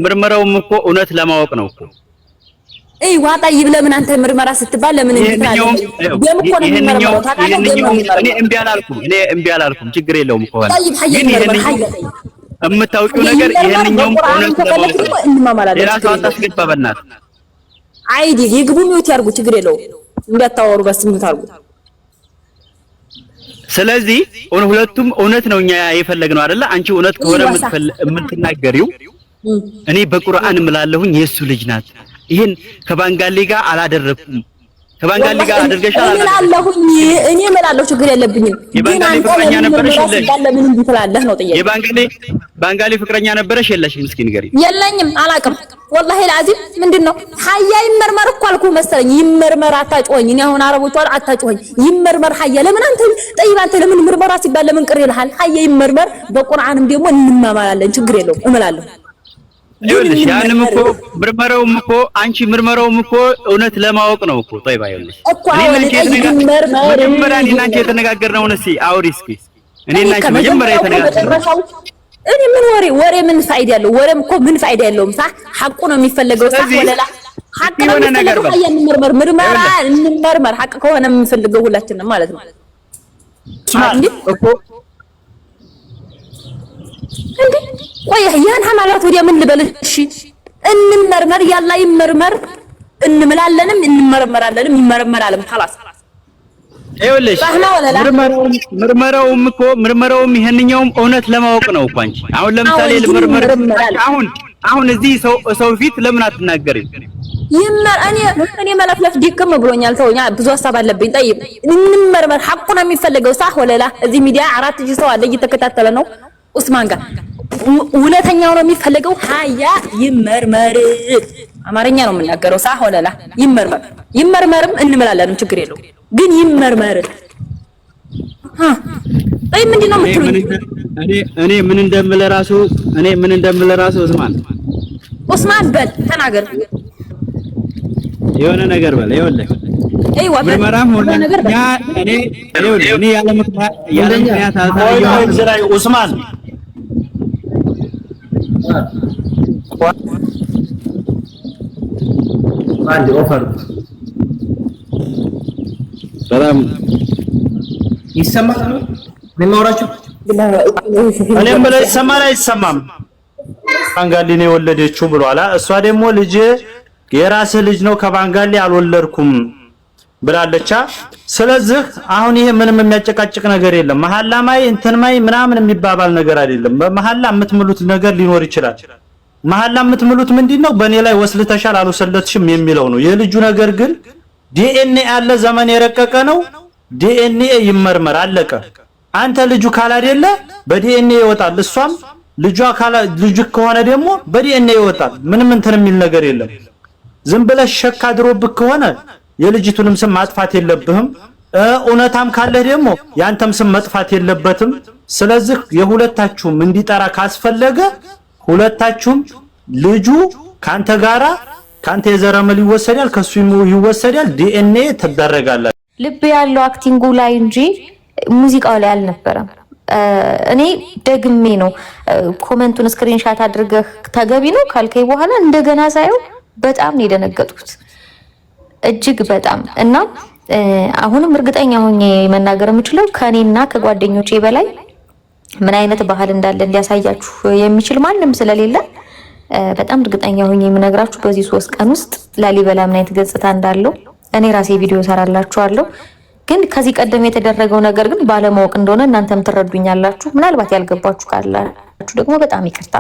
ምርመራውም እኮ እውነት ለማወቅ ነው እኮ اي ዋጣ ይብለ ምን አንተ ምርመራ ስትባል ለምን እንድታለው ደም እኮ ነው የሚመረመረው ታውቃለህ እኔ እምቢ አላልኩም ችግር የለውም እኮ طيب حي ምርመራ حي እምታውቂው ነገር ይሄንኛውም እውነት ለማወቅ የራሱ አታስገባ በእናት አይዲ ይግቡ ሚውት ያርጉ ችግር የለውም እንዳታወሩ በስ ሚውት አርጉ ስለዚህ ሁለቱም እውነት ነው እኛ የፈለግነው አይደለ አንቺ እውነት ከሆነ የምትናገሪው እኔ በቁርአን እምላለሁኝ የሱ ልጅ ናት ይሄን ከባንጋሊ ጋር አላደረኩም ከባንጋሊ ጋር አድርገሻል እላለሁኝ እኔ እምላለሁ ችግር የለብኝም ግን አንተ ነበርሽ ለምን እንዲፈላልህ ነው ጥያቄ ባንጋሊ ፍቅረኛ ነበርሽ የለሽም ምስኪን ገሪ የለኝም አላቅም والله العظيم ምንድነው ሀያ ይመርመር እኮ አልኩ መሰለኝ ይመርመር አታጮኝ እኔ አሁን አረቦቹ አታጮኝ ይመርመር ሀያ ለምን አንተ ጠይብ አንተ ለምን ምርመራ ሲባል ለምን ቅር ይልሃል ሀያ ይመርመር በቁርአንም ደግሞ እንማማላለን ችግር የለውም እምላለሁ ይኸውልሽ ያንም እኮ ምርመራውም እኮ እውነት ለማወቅ ነው እኮ ጠይባ ይኸውልሽ እኔ አንቺ የተነጋገርነው ነው አውሪ እስኪ እኔ እና አንቺ መጀመሪያ የተነጋገርነው እኔ ምን ወሬ ምን ፋይዳ ያለው ወሬም እኮ ምን ፋይዳ የለውም ሳ ሐቁ ነው የሚፈልገው ሳ ወለላ ሐቅ ነው የሚፈልገው ምርመራ እንመርመር ሐቅ ከሆነ የምንፈልገው ሁላችንም ማለት ነው እኮ እንዴ ቆይ ያን ሐማላት ወዲያ ምን ልበልሽ እንመርመር ያላ ይመርመር እንምላለንም እንመርመራለንም ይመርመራልም خلاص ይኸውልሽ ምርመራውም ይሄንኛውም እውነት ለማወቅ ነው እኮ አንቺ አሁን ለምሳሌ አሁን እዚህ ሰው ፊት ለምን አትናገሪም እኔ መለፍለፍ ዲክም ብሎኛል ተውኛ ብዙ ሐሳብ አለብኝ ጠይብ እንመርመር ሐቁ ነው የሚፈልገው ሳህ ወለላ እዚህ ሚዲያ 4000 ሰው አለ እየተከታተለ ነው ኡስማን ጋር እውነተኛው ነው የሚፈልገው ሀያ ይመርመር አማርኛ ነው የምናገረው ሳህ ወለላ ይመርመርም እንምላለንም ችግር የለው ግን ይመርመር አይ ምንድነው የምትሉኝ እኔ ምን እንደምለ ራሱ ኡስማን በል ተናገር የሆነ ነገር በል ይኸውልህ ምርመራም ሆነ እኔ ያለ ምክንያት አልታየው ኡስማን አንድ ኦፈር ሰላም ይሰማል ምን ማውራችሁ እኔም በላይ ይሰማል አይሰማም ባንጋሊ ነው የወለደችው ብሏላ እሷ ደግሞ ልጅ የራስህ ልጅ ነው ከባንጋሊ አልወለድኩም ብላለቻ ስለዚህ አሁን ይሄ ምንም የሚያጨቃጭቅ ነገር የለም መሐላማይ እንትንማይ ምናምን የሚባባል ነገር አይደለም በመሐላ የምትምሉት ነገር ሊኖር ይችላል መሐላ የምትምሉት ምንድነው በእኔ ላይ ወስልተሻል አልወሰለትሽም የሚለው ነው የልጁ ነገር ግን ዲኤንኤ ያለ ዘመን የረቀቀ ነው ዲኤንኤ ይመርመር አለቀ አንተ ልጁ ካላ አይደለ በዲኤንኤ ይወጣል እሷም ልጁ ከሆነ ደግሞ በዲኤንኤ ይወጣል ምንም እንትን የሚል ነገር የለም ዝም ብለሽ ሸክ አድሮብክ ከሆነ የልጅቱንም ስም ማጥፋት የለብህም ኡነታም ካለ ደግሞ ያንተም ስም መጥፋት የለበትም ስለዚህ የሁለታችሁም እንዲጠራ ካስፈለገ ሁለታችሁም ልጁ ካንተ ጋራ ካንተ የዘረመል ይወሰዳል ከሱ ይወሰዳል ዲኤንኤ ተደረጋለ ልብ ያለው አክቲንጉ ላይ እንጂ ሙዚቃው ላይ አልነበረም እኔ ደግሜ ነው ኮሜንቱን ስክሪንሻት አድርገህ ተገቢ ነው ካልከይ በኋላ እንደገና ሳይው በጣም ነው የደነገጥኩት እጅግ በጣም እና አሁንም እርግጠኛ ሆኜ መናገር የምችለው ከኔና ከጓደኞቼ በላይ ምን አይነት ባህል እንዳለ እንዲያሳያችሁ የሚችል ማንም ስለሌለ በጣም እርግጠኛ ሆኜ የምነግራችሁ በዚህ 3 ቀን ውስጥ ላሊበላ ምን አይነት ገጽታ እንዳለው እኔ ራሴ ቪዲዮ ሰራላችኋለሁ ግን ከዚህ ቀደም የተደረገው ነገር ግን ባለማወቅ እንደሆነ እናንተም ትረዱኛላችሁ ምናልባት ያልገባችሁ ካላችሁ ደግሞ በጣም ይቅርታ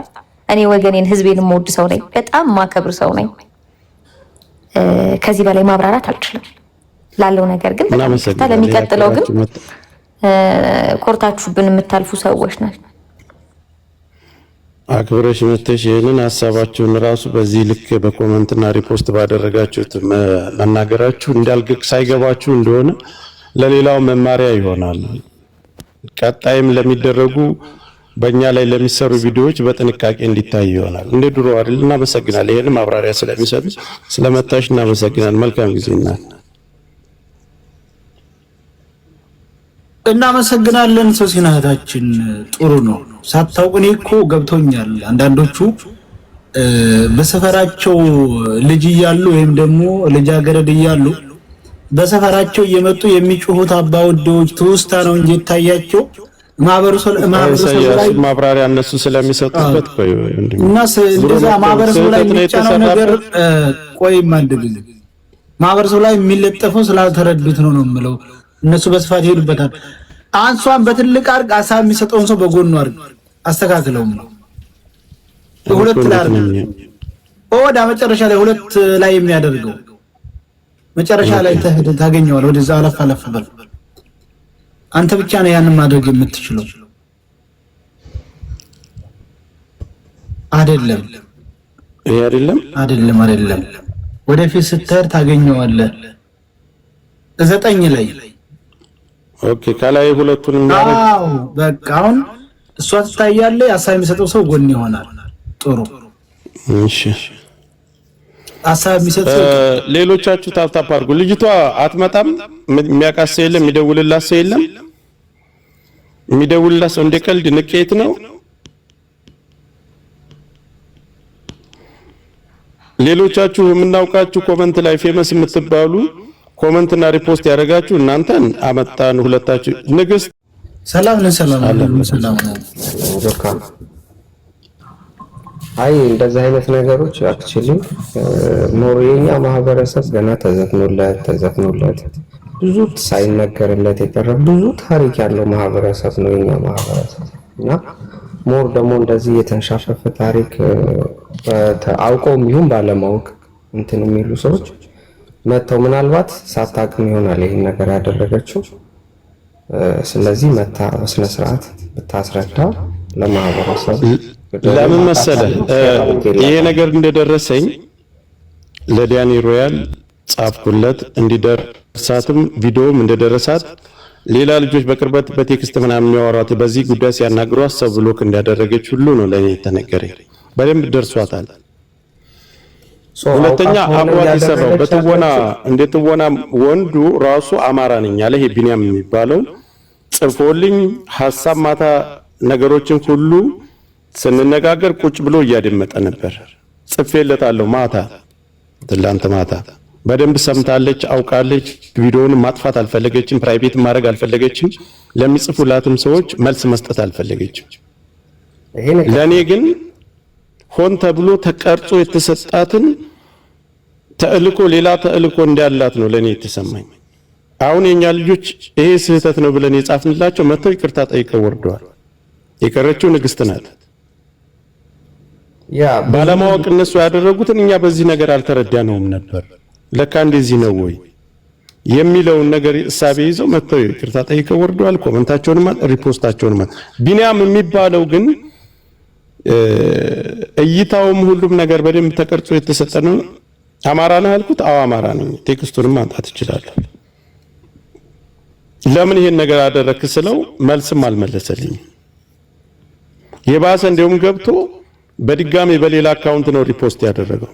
እኔ ወገኔን ህዝቤን የምወድ ሰው ነኝ በጣም ማከብር ሰው ነኝ ከዚህ በላይ ማብራራት አልችልም ላለው ነገር ግን ለሚቀጥለው ግን ኮርታችሁብን የምታልፉ ሰዎች ነን አክብረሽ መተሽ ይሄንን ሐሳባችሁን ራሱ በዚህ ልክ በኮሜንትና ሪፖስት ባደረጋችሁት መናገራችሁ እንዳልግቅ ሳይገባችሁ እንደሆነ ለሌላው መማሪያ ይሆናል ቀጣይም ለሚደረጉ በእኛ ላይ ለሚሰሩ ቪዲዮዎች በጥንቃቄ እንዲታይ ይሆናል እንደ ድሮ አይደልና በሰግናል ይሄን ማብራሪያ ስለሚሰጥ ስለመታሽ እናመሰግናለን መልካም ጊዜና እናመሰግናለን ሶሲና እህታችን። ጥሩ ነው። ሳታውቅ እኔ እኮ ገብቶኛል። አንዳንዶቹ በሰፈራቸው ልጅ እያሉ ወይም ደግሞ ልጃገረድ እያሉ በሰፈራቸው እየመጡ የሚጮሁት አባወዶች ትውስታ ነው እንጂ ታያቸው ማህበረሰብ ላይ ማብራሪያ እነሱ ስለሚሰጡበት ቆይ እና እንደዛ ማህበረሰብ ላይ የሚጫነው ነገር ቆይ ማንደልል ማህበረሰብ ላይ የሚለጠፈው ስላልተረዱት ነው የምለው። እነሱ በስፋት ይሄዱበታል። አንሷን በትልቅ አርግ ሐሳብ የሚሰጠውን ሰው በጎኑ አርግ አስተካክለው ነው ሁለት ላይ አርግ ወደ መጨረሻ ላይ ሁለት ላይ የሚያደርገው መጨረሻ ላይ ታገኘዋለህ። ወደዛ አለፍ አለፍ በል አንተ ብቻ ነው ያንን ማድረግ የምትችለው አይደለም። ይሄ አይደለም ወደፊት ስትሄድ ታገኘዋለህ። 9 ላይ ኦኬ ከላይ ሁለቱን ማድረግ በቃ አሁን እሷ ትታያለህ። ሐሳብ የሚሰጠው ሰው ጎን ይሆናል። ጥሩ እሺ ሐሳብ የሚሰጠው ሌሎቻችሁ ታፕታፕ አድርጉ። ልጅቷ አትመጣም። የሚያውቃት ሰው የለም። የሚደውልላት ሰው የለም። የሚደውልላት ሰው እንደ ቀልድ ንቄት ነው። ሌሎቻችሁ የምናውቃችሁ ኮመንት ላይ ፌመስ የምትባሉ ኮመንትና ሪፖስት ያደረጋችሁ እናንተን አመጣን። ሁለታችሁ ንግስት ሰላም ለሰላም አይ እንደዚህ አይነት ነገሮች አክቹሊ ሞሪኛ ማህበረሰብ ገና ተዘፍኖለት ብዙ ሳይነገርለት የቀረ ብዙ ታሪክ ያለው ማህበረሰብ ነው የኛ ማህበረሰብ እና ሞር ደግሞ እንደዚህ የተንሻፈፈ ታሪክ አውቀውም ይሁን ባለማወቅ እንትን የሚሉ ሰዎች መተው ምናልባት ሳታቅም ይሆናል ይሄን ነገር ያደረገችው። ስለዚህ መታ በስነ ስርዓት ብታስረዳ ለማህበረሰብ ለምን መሰለህ ይሄ ነገር እንደደረሰኝ ለዲያኒ ሮያል ጻፍኩለት እንዲደርሳትም ቪዲዮም እንደደረሳት ሌላ ልጆች በቅርበት በቴክስት ምናምን የሚያወራት በዚህ ጉዳይ ሲያናግሯት ሰው ብሎክ እንዳደረገች ሁሉ ነው ለኔ የተነገረኝ። በደንብ ደርሷታል። ሁለተኛ አብሯት የሰራው በትወና እንደትወና ወንዱ ራሱ አማራ ነኝ ያለ ይሄ ቢኒያም የሚባለው ጽፎልኝ ሐሳብ ማታ ነገሮችን ሁሉ ስንነጋገር ቁጭ ብሎ እያደመጠ ነበር። ጽፌለታለሁ ማታ ትላንት ማታ በደንብ ሰምታለች፣ አውቃለች። ቪዲዮውን ማጥፋት አልፈለገችም፣ ፕራይቬት ማድረግ አልፈለገችም። ለሚጽፉላትም ሰዎች መልስ መስጠት አልፈለገችም። ለኔ ግን ሆን ተብሎ ተቀርጾ የተሰጣትን ተልእኮ ሌላ ተልእኮ እንዳላት ነው ለኔ የተሰማኝ። አሁን የኛ ልጆች ይሄ ስህተት ነው ብለን የጻፍንላቸው መተው ይቅርታ ጠይቀው ወርደዋል። የቀረችው ንግስት ናት። ያ ባለማወቅ እነሱ ያደረጉትን እኛ በዚህ ነገር አልተረዳነውም ነበር። ለካ እንደዚህ ነው ወይ የሚለውን ነገር እሳቤ ይዘው መተው ይቅርታ ጠይቀው ወርደዋል። ኮሜንታቸውንም ሪፖስታቸውንም ቢኒያም የሚባለው ግን እይታውም ሁሉም ነገር በደንብ ተቀርጾ የተሰጠ ነው። አማራ ነህ አልኩት። አዎ አማራ ነኝ። ቴክስቱንም ማንጣት ይችላል። ለምን ይሄን ነገር አደረክ ስለው መልስም አልመለሰልኝም። የባሰ እንደውም ገብቶ በድጋሚ በሌላ አካውንት ነው ሪፖስት ያደረገው።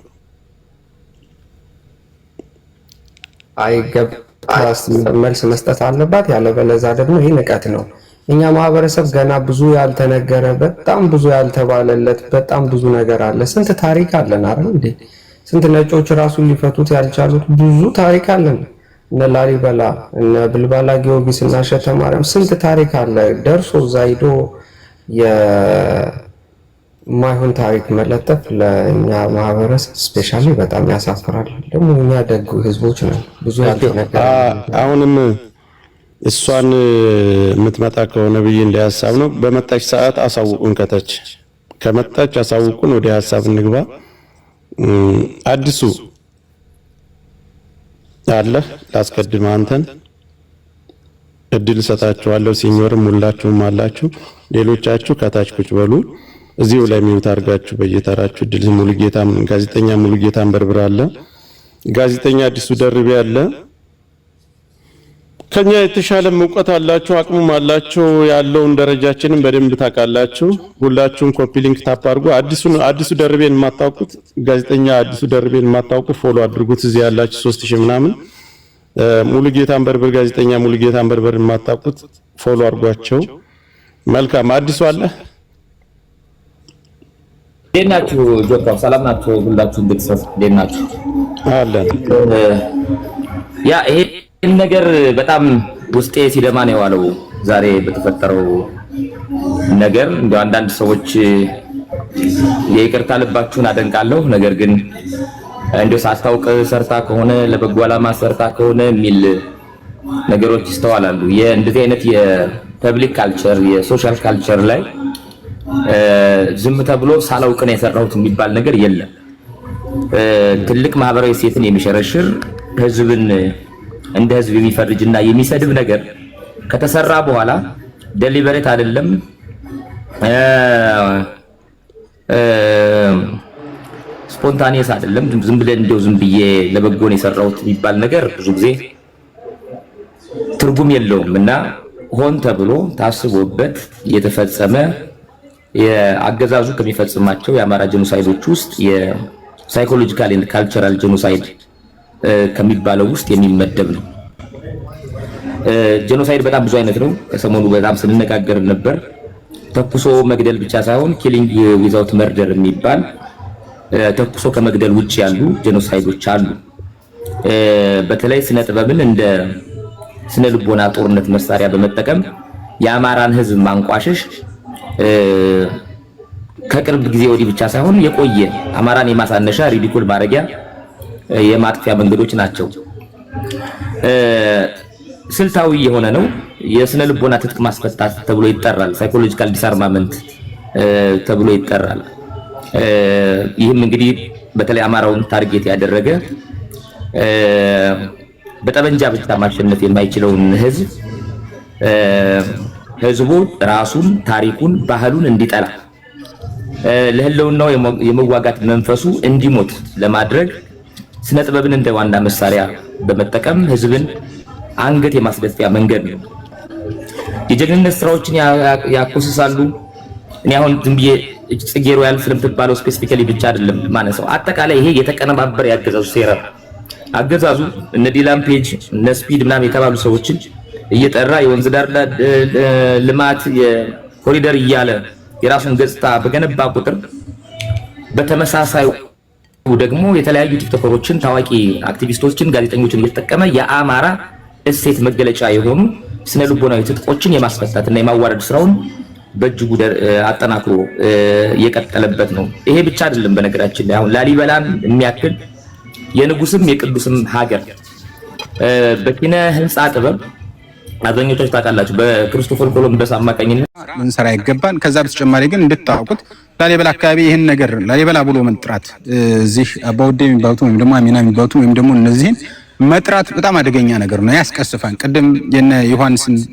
መልስ መስጠት አለባት። ያለበለዚያ ደግሞ ይሄ ንቀት ነው። እኛ ማህበረሰብ ገና ብዙ ያልተነገረ በጣም ብዙ ያልተባለለት በጣም ብዙ ነገር አለ። ስንት ታሪክ አለን አይደል እንዴ? ስንት ነጮች ራሱ ሊፈቱት ያልቻሉት ብዙ ታሪክ አለን። እነ ላሊበላ እነ ብልባላ ጊዮርጊስ እና ሸተ ማርያም ስንት ታሪክ አለ። ደርሶ ዛይዶ የማይሆን ታሪክ መለጠፍ ለእኛ ማህበረሰብ ስፔሻሊ በጣም ያሳፍራል። ደግሞ እኛ ደግ ህዝቦች ነን። ብዙ ያልተነገረ አሁንም እሷን የምትመጣ ከሆነ ብዬ እንዳያሳብ ነው። በመጣች ሰዓት አሳውቁን። ከመጣች አሳውቁን። ወደ ሐሳብ እንግባ። አዲሱ አለ ላስቀድም አንተን እድል ሰጣችኋለሁ። ሲኒየርም ሁላችሁም አላችሁ። ሌሎቻችሁ ከታች ቁጭ በሉ። እዚሁ ላይ ሚውት አድርጋችሁ በየተራችሁ እድል ሙሉጌታም ጋዜጠኛ ሙሉጌታም በርብር አለ። ጋዜጠኛ አዲሱ ደርቤ አለ። ከኛ የተሻለ ዕውቀት አላችሁ፣ አቅሙም አላችሁ። ያለውን ደረጃችንን በደንብ ታውቃላችሁ። ሁላችሁም ኮፒ ሊንክ ታፕ አድርጉ። አዲሱ ደርቤን የማታውቁት ጋዜጠኛ አዲሱ ደርቤን የማታውቁት ፎሎ አድርጉት። እዚህ ያላችሁ 3000 ምናምን ሙሉጌታን በርበር ጋዜጠኛ ሙሉጌታን በርበር የማታውቁት ፎሎ አድርጓቸው። መልካም አዲሱ አለ ደናችሁ ጆካው ሰላም ናችሁ ሁላችሁ ቤተሰብ ደናችሁ አለን። ያ ይሄን ነገር በጣም ውስጤ ሲደማ ነው የዋለው ዛሬ በተፈጠረው ነገር። እንደ አንዳንድ ሰዎች የይቅርታ ልባችሁን አደንቃለሁ፣ ነገር ግን እንደው ሳታውቅ ሰርታ ከሆነ ለበጎ ዓላማ ሰርታ ከሆነ የሚል ነገሮች ይስተዋላሉ። የእንደዚህ አይነት የፐብሊክ ካልቸር የሶሻል ካልቸር ላይ ዝም ተብሎ ሳላውቅ ነው የሰራሁት የሚባል ነገር የለም። ትልቅ ማህበራዊ ሴትን የሚሸረሽር ህዝብን እንደ ህዝብ የሚፈርጅና የሚሰድብ ነገር ከተሰራ በኋላ ዴሊበሬት አይደለም ስፖንታኒየስ አይደለም ዝም ብለን እንደው ዝም ብዬ ለበጎ ነው የሰራሁት የሚባል ነገር ብዙ ጊዜ ትርጉም የለውም እና ሆን ተብሎ ታስቦበት የተፈጸመ የአገዛዙ ከሚፈጽማቸው የአማራ ጄኖሳይዶች ውስጥ የሳይኮሎጂካል ኤንድ ካልቸራል ጄኖሳይድ ከሚባለው ውስጥ የሚመደብ ነው። ጄኖሳይድ በጣም ብዙ አይነት ነው። ከሰሞኑ በጣም ስንነጋገር ነበር። ተኩሶ መግደል ብቻ ሳይሆን ኪሊንግ ዊዛውት መርደር የሚባል ተኩሶ ከመግደል ውጭ ያሉ ጄኖሳይዶች አሉ። በተለይ ስነ ጥበብን እንደ ስነ ልቦና ጦርነት መሳሪያ በመጠቀም የአማራን ህዝብ ማንቋሸሽ ከቅርብ ጊዜ ወዲህ ብቻ ሳይሆን የቆየ አማራን የማሳነሻ ሪዲኩል ማድረጊያ የማጥፊያ መንገዶች ናቸው። ስልታዊ የሆነ ነው። የስነ ልቦና ትጥቅ ማስፈታት ተብሎ ይጠራል። ሳይኮሎጂካል ዲስአርማመንት ተብሎ ይጠራል። ይህም እንግዲህ በተለይ አማራውን ታርጌት ያደረገ በጠመንጃ ብቻ ማሸነፍ የማይችለውን ህዝቡ ራሱን፣ ታሪኩን፣ ባህሉን እንዲጠላ ለህልውናው የመዋጋት መንፈሱ እንዲሞት ለማድረግ ስነ ጥበብን እንደ ዋና መሳሪያ በመጠቀም ህዝብን አንገት የማስደፊያ መንገድ ነው። የጀግንነት ስራዎችን ያኮስሳሉ። እኔ አሁን ዝም ብዬ ጽጌ ሮያል ስለምትባለው ስፔሲፊካሊ ብቻ አይደለም ማነሳው፣ አጠቃላይ ይሄ የተቀነባበረ ያገዛዙ ሴራ። አገዛዙ እነ ዲላም ፔጅ እነ ስፒድ ምናምን የተባሉ ሰዎችን እየጠራ የወንዝ ዳር ልማት የኮሪደር እያለ የራሱን ገጽታ በገነባ ቁጥር በተመሳሳይ ደግሞ የተለያዩ ቲክቶከሮችን፣ ታዋቂ አክቲቪስቶችን፣ ጋዜጠኞችን እየተጠቀመ የአማራ እሴት መገለጫ የሆኑ ስነ ልቦናዊ ትጥቆችን የማስፈታትና የማዋረድ ስራውን በእጅጉ አጠናክሮ የቀጠለበት ነው። ይሄ ብቻ አይደለም። በነገራችን ላይ አሁን ላሊበላን የሚያክል የንጉስም የቅዱስም ሀገር በኪነ ህንፃ ጥበብ አብዛኞቻችሁ ታውቃላችሁ በክሪስቶፈር ኮሎምበስ አማካኝነት ልንሰራ ይገባል። ከዛ በተጨማሪ ግን እንድታውቁት ላሊበላ አካባቢ ይህን ነገር ላሊበላ ብሎ መጥራት እዚህ አባውዴ የሚባሉት ወይም ደግሞ አሚና የሚባሉት ወይም ደግሞ እነዚህን መጥራት በጣም አደገኛ ነገር ነው፣ ያስቀስፋል። ቅድም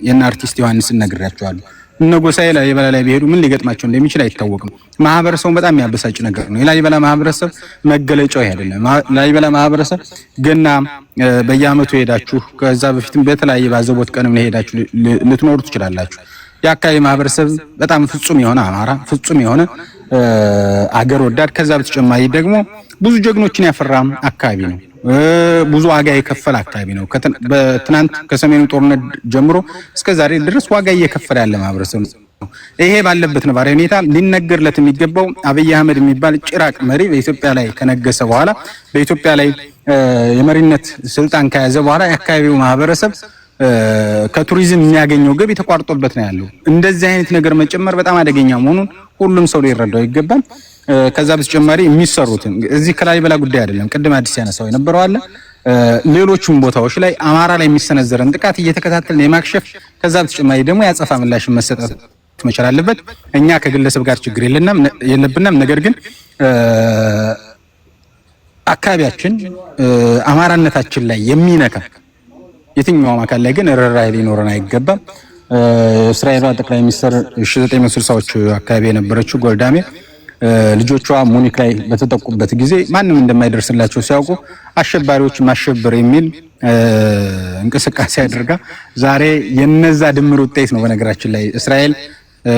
የነ አርቲስት ዮሐንስን ነግሬያቸዋለሁ። እነ ጎሳዬ ላሊበላ ላይ ቢሄዱ ምን ሊገጥማቸው እንደሚችል አይታወቅም። ማህበረሰቡ በጣም የሚያበሳጭ ነገር ነው። የላሊበላ ማህበረሰብ መገለጫው ይሄ አይደለም። ላሊበላ ማህበረሰብ ገና በየአመቱ ሄዳችሁ ከዛ በፊትም በተለያየ ባዘቦት ቀንም ሄዳችሁ ልትኖሩ ትችላላችሁ። የአካባቢ ማህበረሰብ በጣም ፍጹም የሆነ አማራ፣ ፍጹም የሆነ አገር ወዳድ፣ ከዛ በተጨማሪ ደግሞ ብዙ ጀግኖችን ያፈራ አካባቢ ነው። ብዙ ዋጋ የከፈለ አካባቢ ነው። በትናንት ከሰሜኑ ጦርነት ጀምሮ እስከ ዛሬ ድረስ ዋጋ እየከፈለ ያለ ማህበረሰብ ነው። ይሄ ባለበት ነባራዊ ሁኔታ ሊነገርለት የሚገባው አብይ አህመድ የሚባል ጭራቅ መሪ በኢትዮጵያ ላይ ከነገሰ በኋላ በኢትዮጵያ ላይ የመሪነት ስልጣን ከያዘ በኋላ የአካባቢው ማህበረሰብ ከቱሪዝም የሚያገኘው ገቢ ተቋርጦበት ነው ያለው። እንደዚህ አይነት ነገር መጨመር በጣም አደገኛ መሆኑን ሁሉም ሰው ሊረዳው ይገባል። ከዛ በተጨማሪ የሚሰሩትን እዚህ ከላሊበላ ጉዳይ አይደለም፣ ቅድም አዲስ ያነሳው የነበረው አለ ሌሎችም ቦታዎች ላይ አማራ ላይ የሚሰነዘረን ጥቃት እየተከታተልን የማክሸፍ ከዛ በተጨማሪ ደግሞ ያጸፋ ምላሽ መሰጠት መቻል አለበት። እኛ ከግለሰብ ጋር ችግር የለብንም። ነገር ግን አካባቢያችን አማራነታችን ላይ የሚነካ የትኛውም አካል ላይ ግን ርህራሄ ሊኖረን አይገባም። እስራኤል ጠቅላይ ሚኒስትር 1960ዎቹ አካባቢ የነበረችው ጎልዳሜ ልጆቿ ሙኒክ ላይ በተጠቁበት ጊዜ ማንም እንደማይደርስላቸው ሲያውቁ አሸባሪዎች ማሸበር የሚል እንቅስቃሴ አድርጋ ዛሬ የነዛ ድምር ውጤት ነው። በነገራችን ላይ እስራኤል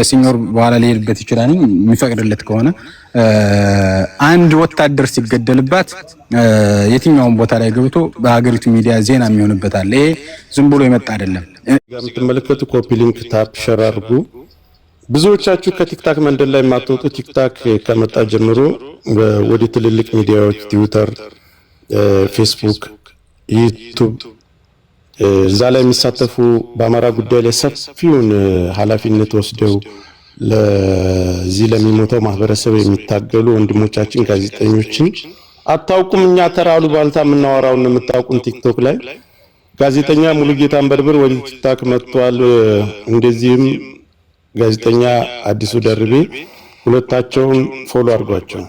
ሲኞር በኋላ ሊሄድበት ይችላል የሚፈቅድለት ከሆነ አንድ ወታደር ሲገደልባት የትኛውን ቦታ ላይ ገብቶ በሀገሪቱ ሚዲያ ዜና የሚሆንበት አለ። ይሄ ዝም ብሎ የመጣ አይደለም። የምትመለከቱ ኮፒ ሊንክ ታፕ ሸር አድርጉ። ብዙዎቻችሁ ከቲክታክ መንደር ላይ የማትወጡ ቲክታክ ከመጣ ጀምሮ ወደ ትልልቅ ሚዲያዎች ትዊተር፣ ፌስቡክ፣ ዩቲዩብ እዛ ላይ የሚሳተፉ በአማራ ጉዳይ ላይ ሰፊውን ኃላፊነት ወስደው ለዚህ ለሚሞተው ማህበረሰብ የሚታገሉ ወንድሞቻችን ጋዜጠኞችን አታውቁም። እኛ ተራሉ ባልታ የምናወራውን የምታውቁን ቲክቶክ ላይ ጋዜጠኛ ሙሉጌታን በርብር ወደ ቲክታክ መጥቷል። እንደዚህም ጋዜጠኛ አዲሱ ደርቤ ሁለታቸውን ፎሎ አድርጓቸው፣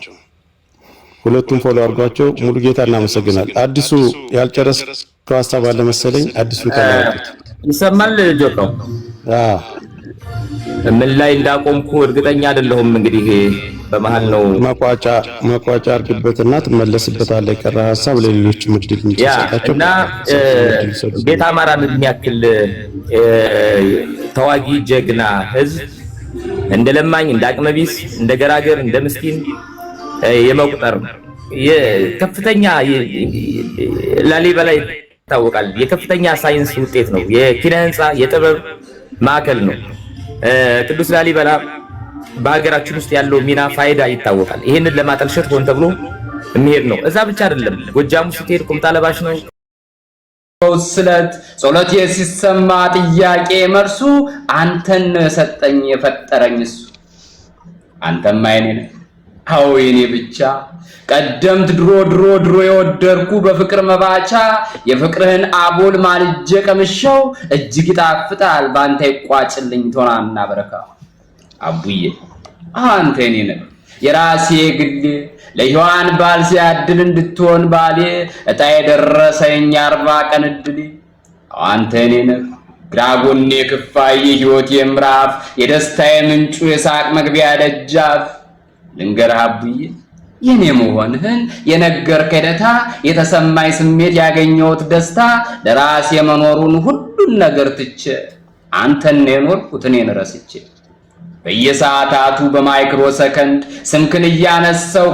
ሁለቱም ፎሎ አድርጓቸው። ሙሉጌታ እናመሰግናል። አዲሱ ያልጨረስከው ሀሳብ አለ መሰለኝ። አዲሱ ተናገሩት። ይሰማል ጆካው? ምን ላይ እንዳቆምኩ እርግጠኛ አይደለሁም። እንግዲህ በመሃል ነው መቋጫ አድርግበትና ትመለስበታለህ። የቀረ ሀሳብ ለሌሎች ምድል እንዲሰጣቸው እና ቤት አማራን የሚያክል ተዋጊ ጀግና ህዝብ እንደ ለማኝ፣ እንደ አቅመቢስ፣ እንደ ገራገር፣ እንደ ምስኪን የመቁጠር የከፍተኛ ላሊበላ ይታወቃል። የከፍተኛ ሳይንስ ውጤት ነው። የኪነ ህንፃ የጥበብ ማዕከል ነው። ቅዱስ ላሊበላ በሀገራችን ውስጥ ያለው ሚና ፋይዳ ይታወቃል። ይሄንን ለማጠልሸት ሆን ተብሎ የሚሄድ ነው። እዛ ብቻ አይደለም። ጎጃሙ ስትሄድ ቁምጣ ለባሽ ነው። ስለት ጸሎቴ ሲሰማ ጥያቄ መርሱ አንተን ነው የሰጠኝ የፈጠረኝ እሱ። አንተማ የኔ ነህ፣ አዎ የኔ ብቻ ቀደምት ድሮ የወደድኩ በፍቅር መባቻ የፍቅርህን አቦል ማልጄ ቀምሻው እጅግ ይጣፍጣል ባንተ ይቋጭልኝ ቶናና በረካ። አቡዬ አንተ የኔ ነህ የራሴ ግሌ ለሔዋን ባል ሲያድል እንድትሆን ባሌ እጣ የደረሰኝ 40 ቀን እድሌ። አንተ የኔ ነህ ግራ ጎኔ ክፋይ የሕይወቴ ምዕራፍ የደስታዬ ምንጩ የሳቅ መግቢያ ደጃፍ። ልንገርህ አቡዬ የኔ መሆንህን የነገርከኝ ደታ የተሰማኝ ስሜት ያገኘሁት ደስታ ለራሴ መኖሩን ሁሉን ነገር ትቼ አንተን ነው የኖርኩት እኔን ረስቼ። በየሰዓታቱ በማይክሮ ሰከንድ ስምክን እያነሳው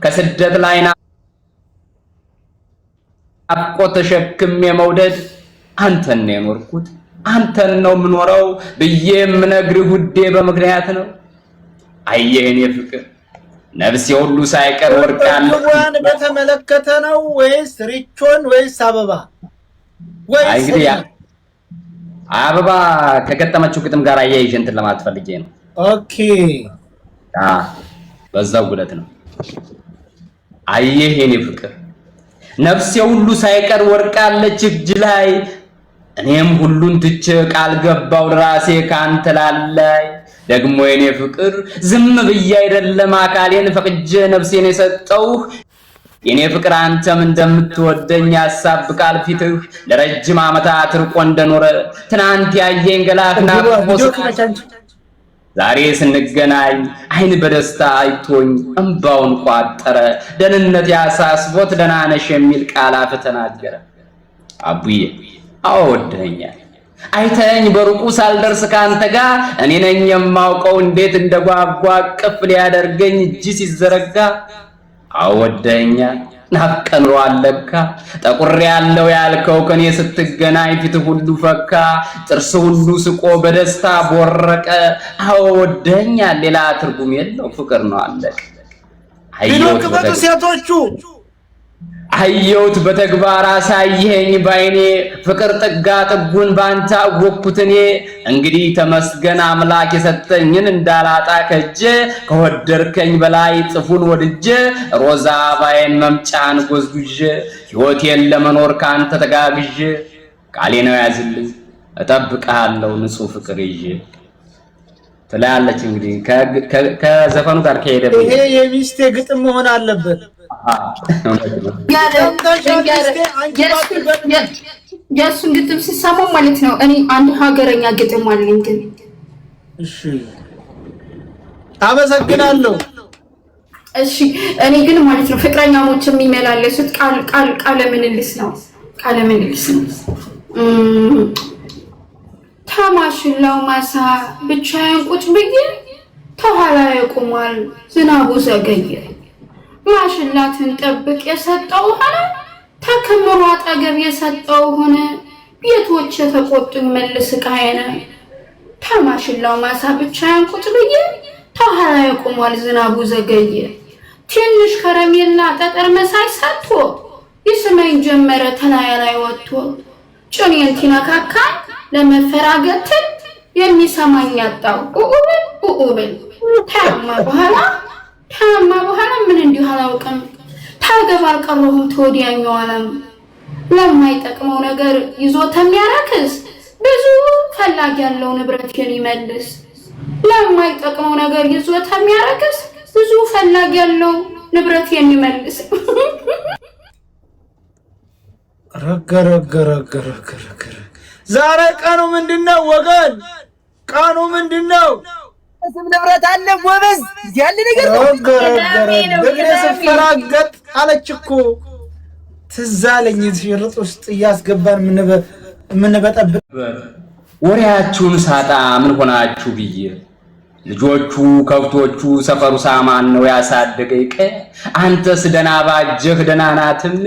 ከስደት ላይ ናፍቆት ተሸክሜ መውደድ አንተን ነው የኖርኩት አንተን ነው የምኖረው ብዬ የምነግርህ ውዴ በምክንያት ነው። አየህ የኔ ፍቅር ነፍሴ ሁሉ ሳይቀር ወርቃለሁ። ሪቾን በተመለከተ ነው ወይስ ሪቾን ወይስ አበባ ወይስ እንግዲህ አበባ ከገጠመችው ግጥም ጋር አያይዤ እንትን ለማለት ፈልጌ ነው። ኦኬ በዛው ጉለት ነው። አየህ የኔ ፍቅር ነፍሴ ሁሉ ሳይቀር ወርቃለች እጅ ላይ እኔም ሁሉን ትቼ ቃል ገባው ራሴ ካንተ ላላይ። ደግሞ የኔ ፍቅር ዝም ብዬ አይደለም አካሌን ፈቅጄ ነፍሴን የሰጠውህ የኔ ፍቅር አንተም እንደምትወደኝ ያሳብቃል ፊትህ ለረጅም ዓመታት ርቆ እንደኖረ ትናንት ያየኝ ገላክና ዛሬ ስንገናኝ አይን በደስታ አይቶኝ እንባውን ቋጠረ ደህንነት ያሳስቦት ደህና ነሽ የሚል ቃል አፍ ተናገረ። አቡዬ አዎ ወደኸኛል አይተኝ በሩቁ ሳልደርስ ካንተ ጋር እኔ ነኝ የማውቀው እንዴት እንደጓጓ ቅፍ ሊያደርገኝ እጅ ሲዘረጋ። አዎ ወደኸኛል ናፍቀንሯል ለካ ጠቁር ያለው ያልከው ከኔ ስትገናኝ ፊት ሁሉ ፈካ ጥርስ ሁሉ ስቆ በደስታ ቦረቀ። አዎ ወደኸኛል ሌላ ትርጉም የለው ፍቅር ነው አለቀ። አየሁት በተግባር አሳየኸኝ ባይኔ ፍቅር ጥጋ ጥጉን ባንተ አወቅኩት እኔ። እንግዲህ ተመስገን አምላክ የሰጠኝን እንዳላጣ ከጄ ከወደድከኝ በላይ ጥፉን ወድጄ ሮዛ አበባዬን መምጫን ጎዝጉዤ ሕይወቴን ለመኖር ካንተ ተጋግዤ ቃሌ ነው ያዝልኝ እጠብቅሃለሁ ንጹህ ፍቅር ይዤ ትላለች። እንግዲህ ከዘፈኑ ጋር ከሄደብኝ ይሄ የሚስቴ ግጥም መሆን አለበት። የእሱን ግጥም ሲሰማ ማለት ነው። እኔ አንድ ሀገረኛ ግጥም አለኝ ግን እሺ አመሰግናለሁ። እሺ እኔ ግን ማለት ነው ፍቅረኛሞች የሚመላለሱት ቃለ ምልልስ ነው። ታማሽላው ማሳ ብቻዬን ቁጭ ብዬ ተኋላ ይቆማል ዝናቡ ዘገየ ማሽላትን ጠብቅ የሰጠው ሆነ ተከምሮ አጠገብ የሰጠው ሆነ ቤቶች ተቆጡኝ መልስ ቃየነ ታማሽላው ማሳ ብቻዬን ቁጭ ብዬ ተኋላ ይቆማል ዝናቡ ዘገየ ትንሽ ከረሜላ ጠጠር መሳይ ሰጥቶ ይስመኝ ጀመረ ተናያ ላይ ወጥቶ ጭኔን ትነካካ ለመፈራገት የሚሰማኝ ያጣው ኡኡብል ታማ በኋላ ምን እንዲሁ አላውቅም ታገባ አልቀረሁም ተወዲያኛው ዓለም ለማይጠቅመው ነገር ይዞት የሚያረክስ ብዙ ፈላጊ ያለው ንብረቴን ይመልስ ለማይጠቅመው ነገር ይዞት የሚያረክስ ብዙ ፈላጊ ያለው ንብረቴን ይመልስ ረገረገረገረገረ ዛሬ ቀኑ ምንድነው ወገን ቀኑ ምንድነው ስም ንብረት አለ ወበዝ ያለ ነገር ነው ደግሬ ስፈራገጥ አለችኮ ትዛለኝ ሽርጥ ውስጥ ያስገባን ምንበጠብጥ ወሬያችሁን ሳጣ ምን ሆናችሁ ብዬ ልጆቹ ከብቶቹ ሰፈሩ ሳማን ነው ያሳደገኝ አንተስ ደና ባጀህ ደና ናትም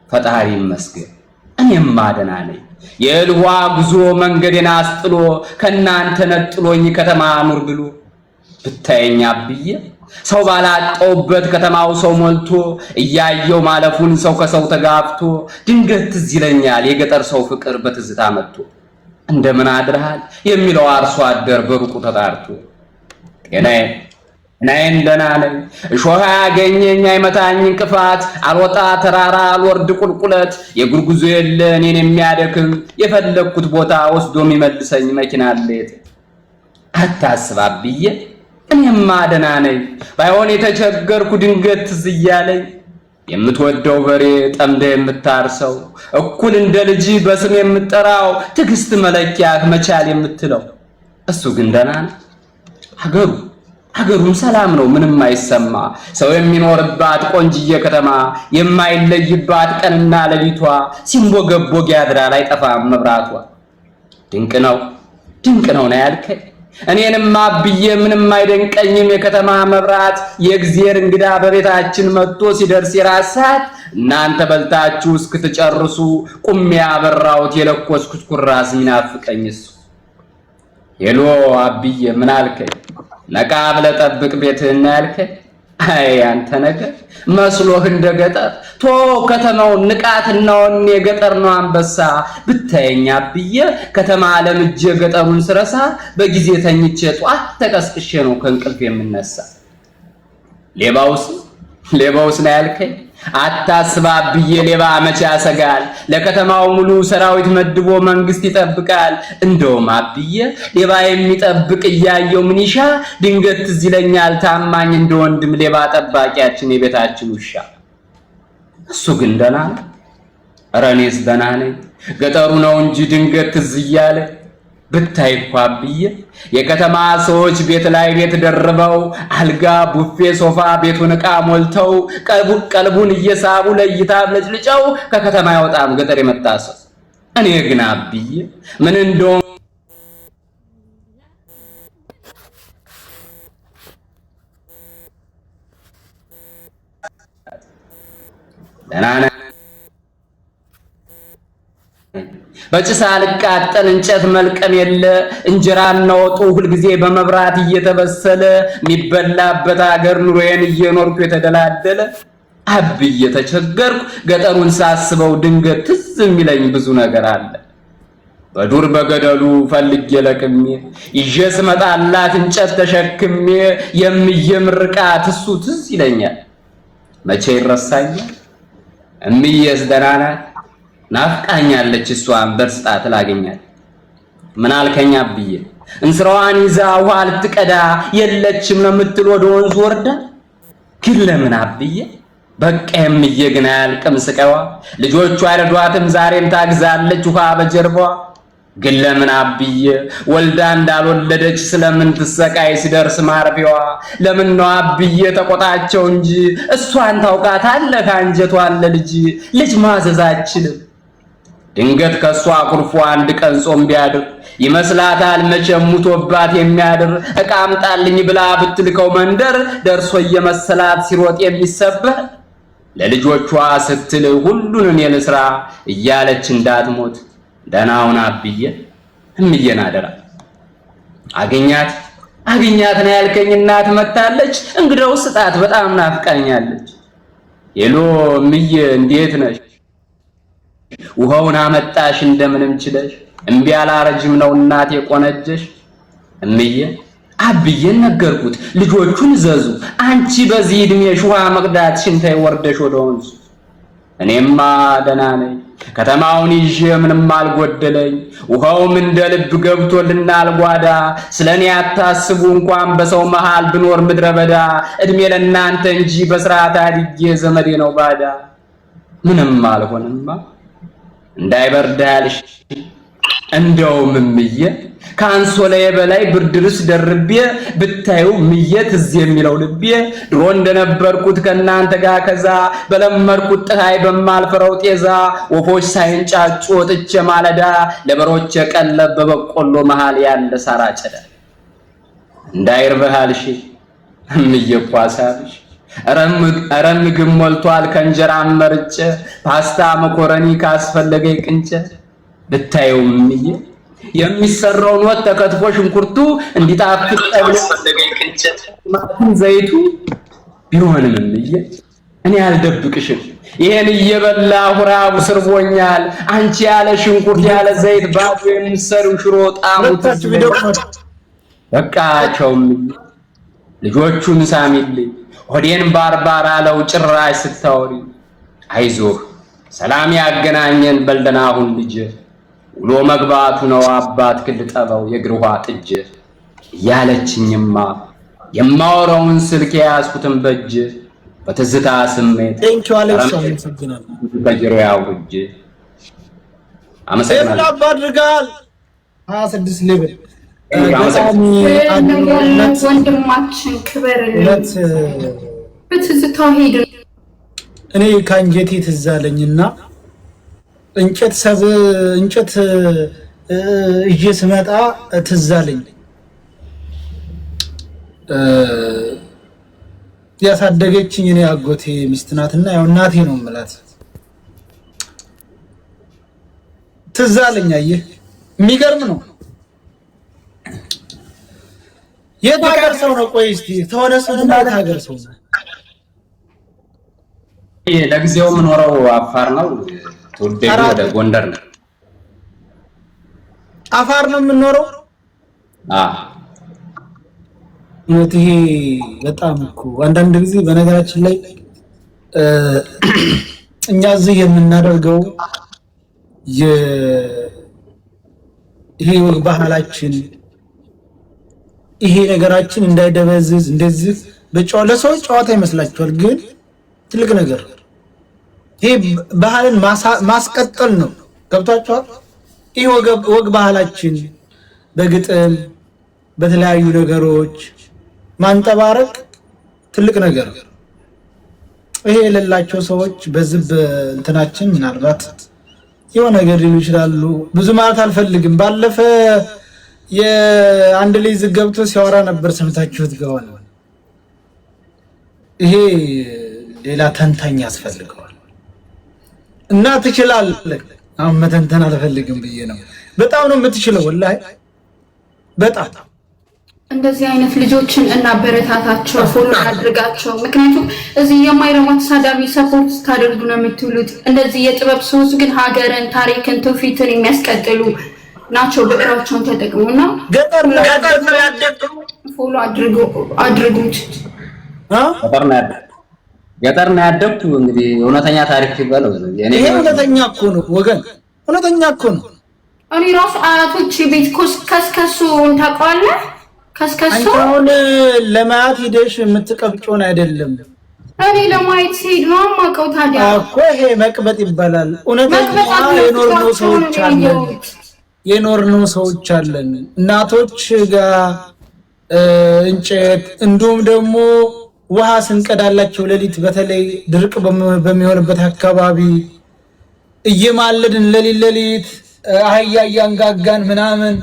ፈጣሪ ይመስገን እኔማ ደና ነኝ የልዋ ጉዞ መንገዴን አስጥሎ ከናንተ ነጥሎኝ ከተማ ኑር ብሎ ብታየኛ ብዬ ሰው ባላጣውበት ከተማው ሰው ሞልቶ እያየው ማለፉን ሰው ከሰው ተጋፍቶ ድንገት ትዝ ይለኛል የገጠር ሰው ፍቅር በትዝታ መጥቶ እንደምን አድረሃል የሚለው አርሶ አደር በሩቁ ተጣርቶ ጤናዬን ደህና ነኝ እሾህ ያገኘኝ አይመታኝ እንቅፋት አልወጣ ተራራ አልወርድ ቁልቁለት የጉርጉዞ የለ እኔን የሚያደክም የፈለኩት ቦታ ወስዶ የሚመልሰኝ መኪና አለት አታስብ አብዬ እኔማ ደህና ነኝ ባይሆን የተቸገርኩ ድንገት ትዝ እያለኝ የምትወደው በሬ ጠምደ የምታርሰው እኩል እንደ ልጅ በስም የምትጠራው ትግስት መለኪያህ መቻል የምትለው እሱ ግን ደህና ነው ሀገሩም ሰላም ነው ምንም አይሰማ ሰው የሚኖርባት ቆንጅዬ ከተማ የማይለይባት ቀንና ለሊቷ ሲንቦገቦግ ያድራል አይጠፋም መብራቷ ድንቅ ነው ነው ያልከኝ እኔንም አብዬ ምንም አይደንቀኝም የከተማ መብራት የእግዚአብሔር እንግዳ በቤታችን መጥቶ ሲደርስ ይራሳት እናንተ በልታችሁ እስክትጨርሱ ቁሜ ያበራውት የለኮስኩት ኩራስ ይናፍቀኝስ ሄሎ አብዬ ምን አልከኝ ነቃ ብለህ ጠብቅ ቤትህን ያልከኝ አይ አንተ ነገር መስሎህ እንደገጠር ቶ ከተማው ንቃትና ወኔ የገጠር ነው አንበሳ ብታየኛ ብዬ ከተማ ለምጄ ገጠሩን ስረሳ በጊዜ ተኝቼ ጧት ተቀስቅሼ ነው ከእንቅልፍ የምነሳ ሌባውስ ነው ያልከኝ አታስባ ብዬ ሌባ መቼ ያሰጋል ለከተማው ሙሉ ሰራዊት መድቦ መንግስት ይጠብቃል እንደውም አብዬ ሌባ የሚጠብቅ እያየው ምንሻ ድንገት ትዝ ይለኛል ታማኝ እንደወንድም ሌባ ጠባቂያችን የቤታችን ውሻ እሱ ግን ደህና ነው ኧረ እኔስ ደህና ነኝ ገጠሩ ነው እንጂ ድንገት ትዝ እያለ ብታይ እኮ አብዬ የከተማ ሰዎች ቤት ላይ ቤት ደርበው አልጋ ቡፌ ሶፋ ቤቱን ዕቃ ሞልተው ቀልቡን እየሳቡ ለይታ ለጭልጫው ከከተማ ያወጣም ገጠር የመጣ ሰው እኔ ግን አብዬ ምን እንደው ደህና በጭሳ ልቃጠል እንጨት መልቀም የለ እንጀራና ወጡ ሁሉ ጊዜ በመብራት እየተበሰለ የሚበላበት ሀገር ኑሮዬን እየኖርኩ የተደላደለ አብዬ ተቸገርኩ ገጠሩን ሳስበው ድንገት ትዝ የሚለኝ ብዙ ነገር አለ በዱር በገደሉ ፈልጌ ለቅሜ ይዤ ስመጣላት እንጨት ተሸክሜ የምየምርቃት እሱ ትዝ ይለኛል መቼ ይረሳኛል እምዬስ ደህና ናት ናፍቃኛለች እሷን በርስጣት ላገኛት ምን አልከኝ አብዬ እንስራዋን ይዛ ውሃ ልትቀዳ የለችም ነው የምትል ወደ ወንዝ ወርዳ ግን ለምን አብዬ በቃ እምዬ ግን አያልቅም ስቀዋ ልጆቿ አይረዷትም ዛሬም ታግዛለች ውሃ በጀርባዋ ግን ለምን አብዬ ወልዳ እንዳልወለደች ስለምን ትሰቃይ ሲደርስ ማርፊያዋ ለምን ነው አብዬ ተቆጣቸው እንጂ እሷን ታውቃታለህ አንጀቷን ልጅ ማዘዛችልም ድንገት ከሷ አኩርፎ አንድ ቀን ጾም ቢያድር ይመስላታል መቼም ሙቶባት የሚያድር ዕቃ አምጣልኝ ብላ ብትልከው መንደር ደርሶ እየመሰላት ሲሮጥ የሚሰበር ለልጆቿ ስትል ሁሉን እኔ ልስራ እያለች እንዳትሞት ደናውን አብዬ እምዬን አደራ አገኛት ነው ያልከኝ እናት መታለች እንግዳው ስጣት በጣም ናፍቃኛለች ሄሎ እምዬ እንዴት ነሽ ውሃውን አመጣሽ እንደምንም ችለሽ እምቢ አላረጅም ነው እናቴ ቆነጀሽ እምዬ አብዬን ነገርኩት ልጆቹን ዘዙ አንቺ በዚህ እድሜሽ ውሃ መቅዳት ሽንታይ ወርደሽ ወደ ወንዙ እኔማ ደህና ነኝ ከተማውን ይዤ ምንም አልጎደለኝ ውሃውም እንደ ልብ ገብቶልናል ጓዳ ስለኔ አታስቡ እንኳን በሰው መሃል ብኖር ምድረ በዳ እድሜ ለእናንተ እንጂ በስርዓት አድጌ ዘመዴ ነው ባዳ ምንም አልሆንማ እንዳይበርዳልሽ እንደውም እምዬ ካንሶላዬ በላይ ብርድ ልብስ ደርቤ ብታዩ እምዬ ትዝ የሚለው ልቤ ድሮ እንደነበርኩት ከናንተ ጋር ከዛ በለመድኩት ፀሐይ በማልፈረው ጤዛ ወፎች ሳይንጫጩ ወጥቼ ማለዳ ለበሮች ቀለብ በበቆሎ መሃል ያለ ሳር አጨዳ እንዳይርበሃልሽ እምዬ ኳሳልሽ ኧረ ምግብ ሞልቷል ከእንጀራ መርጬ ፓስታ መኮረኒ ካስፈለገኝ ቅንጨ ብታዩ እምዬ የሚሰራውን ወጥ ተከትፎ ሽንኩርቱ እንዲጣፍጥ ተብሎ ማለትም ዘይቱ ቢሆንም እምዬ እኔ አልደብቅሽም ይሄን እየበላሁ ራብ ስርቦኛል አንቺ ያለ ሽንኩርት ያለ ዘይት ባዶ የምትሰሪው ሽሮ ጣሙት በቃቸው ልጆቹን ሳሚልኝ ሆዴን ባርባር አለው ጭራሽ ስታወሪ አይዞህ ሰላም ያገናኘን በልደናሁን ልጅ ውሎ መግባቱ ነው አባት ክልጠበው የግርዋ ጥጅ ያለችኝማ የማወራውን ስልክ ያስኩትን በእጅ በትዝታ ስሜት በጅሮ ያውርጅ አመሰግናለሁ አባድርጋል 26 ሌብል ወንድማችን ክበርለት በትዝታው ሄድ እኔ ካንጀቴ ትዛለኝና እንጨት እጄ ስመጣ ትዛለኝ ያሳደገችኝ እኔ አጎቴ ሚስት ናትና ያው እናቴ ነው የምላት ትዛለኝ አየህ የሚገርም ነው የት ሀገር ሰው ነው ቆይ እስቲ ተወለሰና ሀገር ሰው ነው ለጊዜው የምኖረው አፋር ነው ተወልደን ወደ ጎንደር ነው አፋር ነው የምኖረው ይሄ በጣም እኮ አንዳንድ ጊዜ በነገራችን ላይ እኛ እዚህ የምናደርገው ይሄ ባህላችን ይሄ ነገራችን እንዳይደበዝዝ እንደዚህ ለሰው ጨዋታ ይመስላችኋል ግን ትልቅ ነገር ይሄ ባህልን ማስቀጠል ነው ገብታችኋል ይሄ ወግ ባህላችን በግጥም በተለያዩ ነገሮች ማንጠባረቅ ትልቅ ነገር ይሄ የሌላቸው ሰዎች በዝብ እንትናችን ምናልባት የሆነ ነገር ሊሉ ይችላሉ ብዙ ማለት አልፈልግም ባለፈ የአንድ ልጅ ገብቶ ሲያወራ ነበር ሰምታችሁት ከሆነ ይሄ ሌላ ተንታኝ ያስፈልገዋል እና ትችላለህ አሁን መተንተን አልፈልግም ብዬ ነው በጣም ነው የምትችለው ወላሂ በጣም እንደዚህ አይነት ልጆችን እናበረታታቸው ፎሎ አድርጋቸው ምክንያቱም እዚህ የማይረማ ተሳዳቢ ሰፖርት ታደርጉ ነው የምትሉት እንደዚህ የጥበብ ሰዎች ግን ሀገርን ታሪክን ትውፊትን የሚያስቀጥሉ ናቸው በእራቸውን ተጠቅሙና ገጠር ነው ያደጉ ፎሎ አድርጉት ገጠር ነው ያደጉት እንግዲህ እውነተኛ ታሪክ ሲባለው ይሄ እውነተኛ እኮ ነው ወገን እውነተኛ እኮ ነው እኔ ራሱ አያቶች ቤት ከስከሱ ታውቀዋለህ ከስከሱ አንተውን ለማያት ሄደሽ የምትቀብጮን አይደለም እኔ ለማየት ሲሄድ ነው ማቀው ታዲያ እኮ ይሄ መቅበጥ ይባላል እውነተኛ የኖርነው ሰዎች አለን እናቶች ጋር እንጨት እንዲሁም ደግሞ ውሃ ስንቀዳላቸው ሌሊት በተለይ ድርቅ በሚሆንበት አካባቢ እየማለድን ሌሊት አህያ እያንጋጋን ምናምን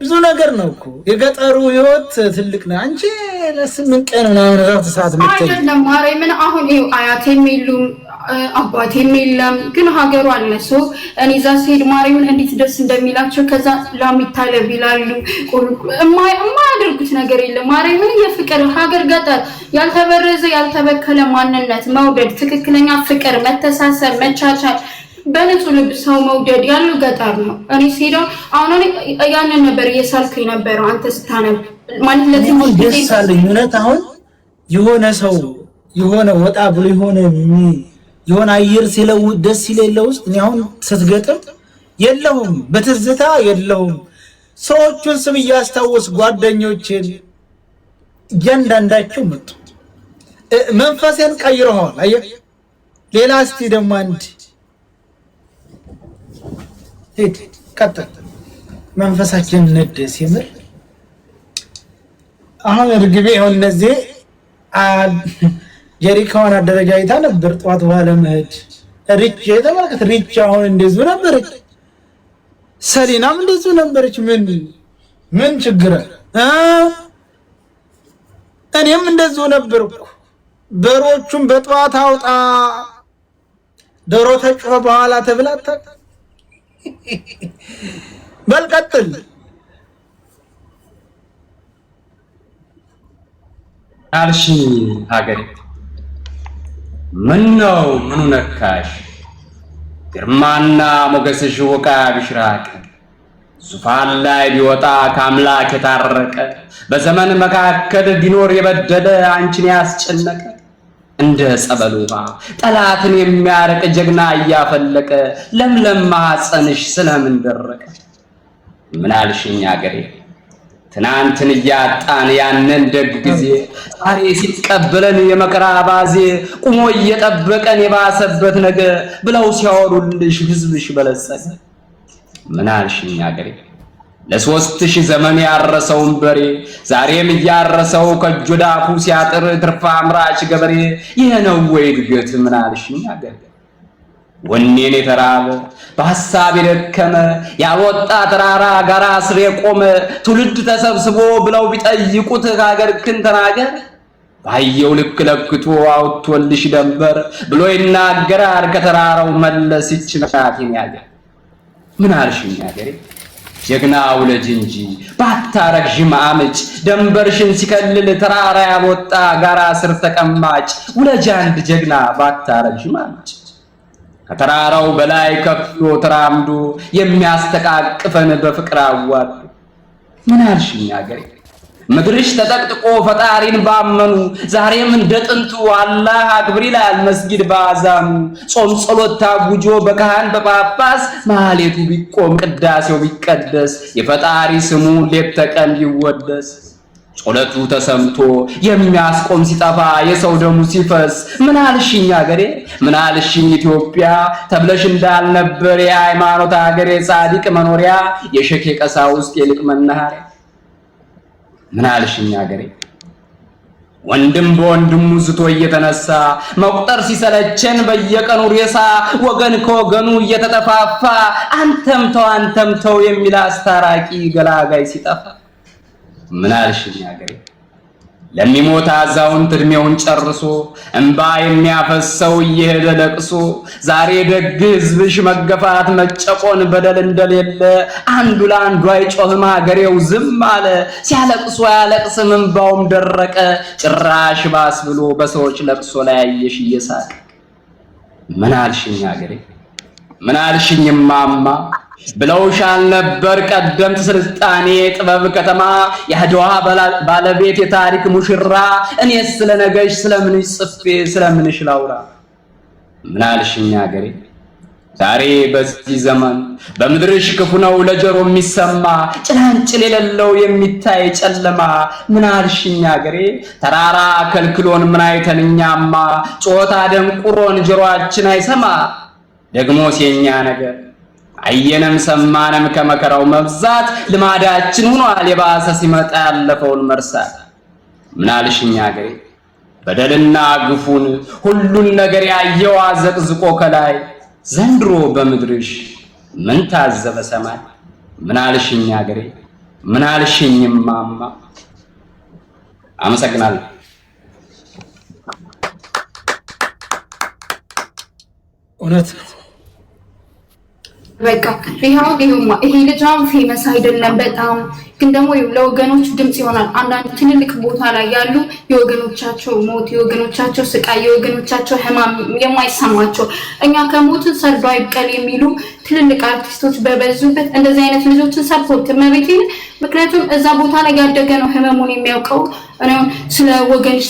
ብዙ ነገር ነው እኮ የገጠሩ ህይወት ትልቅ ነው። አንቺ ለስምንት ቀን ምናምን እረፍት ሰዓት መጥተሽ አይደለም ማርያምን አሁን ይኸው አያቴም የሉም አባቴም የለም፣ ግን ሀገሩ አለ። ሰው እኔ እዛ ስሄድ ማርያምን እንዴት ደስ እንደሚላቸው ከዛ ላሚታለብ ይላሉ። የማያደርጉት ነገር የለም። ማርያምን የፍቅር ሀገር ገጠር ያልተበረዘ ያልተበከለ ማንነት መውደድ፣ ትክክለኛ ፍቅር፣ መተሳሰብ፣ መቻቻል በንጹህ ልብ ሰው መውደድ ያለው ገጠር ነው። እኔ ሲሄደው አሁን ያንን ነበር እየሳልከኝ ነበረው አንተ ስታነብ ማለት ለዚህ ደስ አለኝ እውነት። አሁን የሆነ ሰው የሆነ ወጣ ብሎ የሆነ አየር ሲለውጥ ደስ ይለለው ውስጥ እኔ አሁን ስትገጥም የለውም በትዝታ የለውም። ሰዎቹን ስም እያስታወስ ጓደኞቼን እያንዳንዳቸው መጡ። መንፈሴን ቀይረዋል። አየህ ሌላ እስቲ ደግሞ አንድ ሄድ ቀጥል መንፈሳችን ነደስ ይምር። አሁን እርግቤ አሁን እነዚህ ጀሪካውን አደረጃይታ ነበር ጧት በኋላ መሄድ ሪች የተመለከተ ሪች አሁን እንደዚህ ነበረች። ሰሊናም እንደዚህ ነበረች። ምን ችግር እኔም እንደዚህ ነበርኩ። በሮቹም በጧት አውጣ ዶሮ ተጮኸ በኋላ ተብላታ በልቀጥል አልሽ ሀገሬ ምነው ምኑ ነካሽ? ግርማና ሞገስሽ ወቃ ቢሽራቅ ዙፋን ላይ ቢወጣ ከአምላክ የታረቀ በዘመን መካከል ቢኖር የበደለ አንቺን ያስጨነቀ እንደ ጸበል ውሃ ጠላትን የሚያርቅ ጀግና እያፈለቀ ለምለም ማህፀንሽ ስለምን ደረቀ? ምን አልሽኝ ሀገሬ ትናንትን እያጣን ያንን ደግ ጊዜ ዛሬ ሲቀበለን የመከራ ባዜ ቁሞ እየጠበቀን የባሰበት ነገር ብለው ሲያወሩልሽ ህዝብሽ በለጸገ። ምን አልሽኝ ሀገሬ ለ3000 ዘመን ያረሰውን በሬ ዛሬም እያረሰው ከእጅ ወደ አፉ ሲያጥር ትርፍ አምራች ገበሬ ይሄ ነው ወይ እድገት? ምን አልሽኝ ሀገሬ ወኔን የተራበ በሐሳብ የደከመ ያወጣ ተራራ ጋራ ስር የቆመ ትውልድ ተሰብስቦ ብለው ቢጠይቁት ሀገርክን ተናገር ባየው ልክ ለክቶ አውጥቶልሽ ደንበር ብሎ ይናገራል ከተራራው መለስ ይችላልኝ ያገር። ምን አልሽኝ ሀገሬ ጀግና ውለጅ እንጂ ባታረግሽ ማምጭ ደንበርሽን ሲከልል ተራራ ያወጣ ጋራ ስር ተቀማጭ ውለጅ አንድ ጀግና ባታረግሽ ማምጭ ከተራራው በላይ ከፍሎ ተራምዶ የሚያስተቃቅፈን በፍቅር አዋዶ። ምን አልሽኝ ሀገሬ ምድርሽ ተጠቅጥቆ ፈጣሪን ባመኑ ዛሬም እንደ ጥንቱ አላህ አክብር ይላል መስጊድ ባዛኑ ጾም ጸሎት ታውጆ በካህን በጳጳስ ማህሌቱ ቢቆም ቅዳሴው ቢቀደስ የፈጣሪ ስሙ ሌት ተቀን ቢወደስ ጸሎቱ ተሰምቶ የሚያስቆም ሲጠፋ የሰው ደሙ ሲፈስ። ምን አልሽኝ ሀገሬ ምን አልሽኝ ኢትዮጵያ ተብለሽ እንዳልነበር የሃይማኖት ሀገሬ ጻድቅ መኖሪያ የሸኬ ቀሳውስት የሊቅ መናኸሪያ። ምን አልሽኝ ሀገሬ ወንድም በወንድሙ ዝቶ እየተነሳ መቁጠር ሲሰለቸን በየቀኑ ሬሳ ወገን ከወገኑ እየተጠፋፋ አንተም ተው የሚል አስታራቂ ገላጋይ ሲጠፋ። ምን አልሽኝ ሀገሬ ለሚሞት አዛውንት እድሜውን ጨርሶ እንባ የሚያፈሰው እየሄደ ለቅሶ ዛሬ ደግ ህዝብሽ መገፋት መጨቆን በደል እንደሌለ አንዱ ለአንዱ አይጮህም ሀገሬው ዝም አለ ሲያለቅሱ አያለቅስም እንባውም ደረቀ ጭራሽ ባስ ብሎ በሰዎች ለቅሶ ላይ አየሽ እየሳቀ። ምን አልሽኝ ሀገሬ ምን አልሽኝ ማማ ብለውሻል ነበር ቀደምት ስልጣኔ ጥበብ ከተማ የአድዋ ባለቤት የታሪክ ሙሽራ እኔስ ስለነገሽ ስለምንሽ ጽፌ ስለምንሽ ላውራ። ምን አልሽኝ ሀገሬ ዛሬ በዚህ ዘመን በምድርሽ ክፉ ነው ለጆሮ የሚሰማ ጭላንጭል የሌለው የሚታይ ጨለማ። ምን አልሽኝ ሀገሬ ተራራ ከልክሎን ምን አይተንኛማ ጮታ ደንቁሮን ጆሮአችን አይሰማ ደግሞስ የኛ ነገር አየንም ሰማንም ከመከራው መብዛት ልማዳችን ሆኗል የባሰ ሲመጣ ያለፈውን መርሳት። ምን አልሽኝ ሀገሬ በደልና ግፉን ሁሉን ነገር ያየው አዘቅዝቆ ከላይ ዘንድሮ በምድርሽ ምን ታዘበ ሰማይ። ምን አልሽኝ ሀገሬ ምን አልሽኝ ማማ? አመሰግናለሁ። እውነት በቃ ይሄ ልጅ አሁን ፌመስ አይደለም በጣም ግን ደግሞ ለወገኖች ድምጽ ይሆናል። አንዳንድ ትልልቅ ቦታ ላይ ያሉ የወገኖቻቸው ሞት፣ የወገኖቻቸው ስቃይ፣ የወገኖቻቸው ህማም የማይሰማቸው እኛ ከሞትን ሰርዶ አይብቀል የሚሉ ትልልቅ አርቲስቶች በበዙበት እንደዚህ አይነት ልጆችን ሰፖርት መቤቴን። ምክንያቱም እዛ ቦታ ላይ ያደገ ነው ህመሙን የሚያውቀው። እኔ ስለ ወገንሽ